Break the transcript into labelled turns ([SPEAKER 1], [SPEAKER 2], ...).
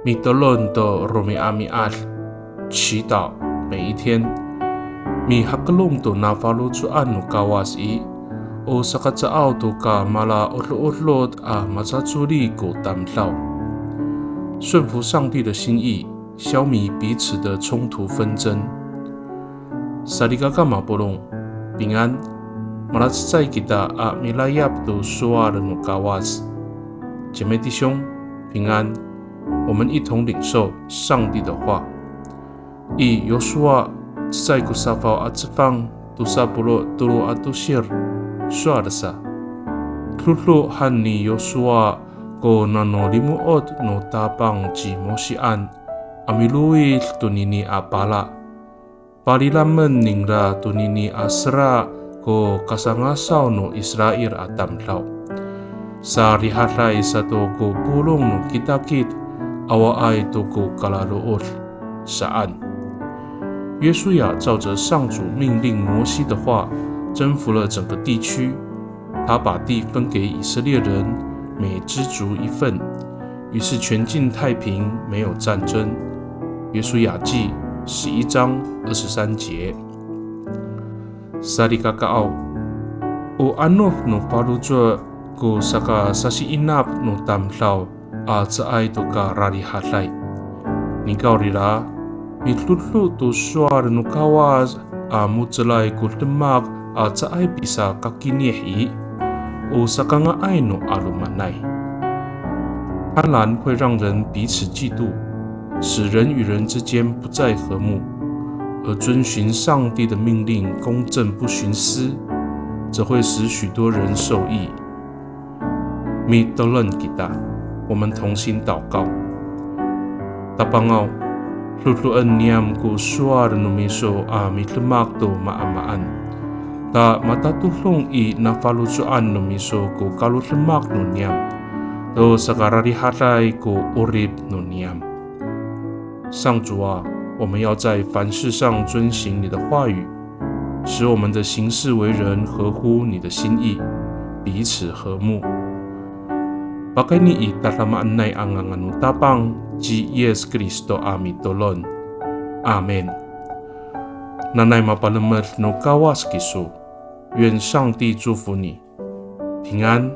[SPEAKER 1] 米德伦的罗米阿米阿，祈祷每一天。米哈格隆的那法鲁主安努卡瓦斯伊，o sa katsaaw to ka mala otlot马扎朱利狗担到，顺服上帝的心意，消弭彼此的冲突纷争。萨利嘎嘎马波隆平安，马拉在吉达米拉亚都说阿的努卡瓦斯，姐妹弟兄平安，我们一同领受上帝的话。以约书亚在古沙法阿兹方杜萨布罗杜罗阿杜希尔。说的啥？突突汉尼约书亚个那诺里姆奥诺大邦吉摩西安，阿米路伊图尼尼阿巴拉，巴里拉门宁拉图尼尼阿斯拉个卡桑阿绍诺以色列阿达姆劳，萨里哈来萨多个布隆诺吉达吉，阿瓦埃多个卡拉罗奥沙安。约书亚照着上主命令摩西的话。征服了整个地区，他把地分给以色列人，每支族一份，于是全境太平，没有战争。约书亚记11章23节。萨利嘎嘎奥，o anof no palujo go saka sasi inap no tamlau a zaai to ka rari hatlai. Ni gaurila, mitlutlu to suar no kawas a mutlai ko temak。在爱比萨卡基涅伊，o萨冈阿爱诺阿鲁曼奈，贪婪会让人彼此嫉妒，使人与人之间不再和睦；而遵循上帝的命令，公正不徇私，则会使许多人受益。米德伦吉达，我们同心祷告。达邦奥，鲁鲁恩尼姆古苏阿的努米索阿米特马多马阿马安。Ta matatulong i nafalusuan no miso ko kalutlemak no niam, do sakarari hatai ko urib no niam。上主啊，我们要在凡事上遵行你的话语，使我们的行事为人合乎你的心意，彼此和睦。Pakai ni i tatlamaan nay ang anganu tapang ji Yes Kristo ami tolon. Amen。Nanay mapalamat no kawas kiso，愿上帝祝福你，平安。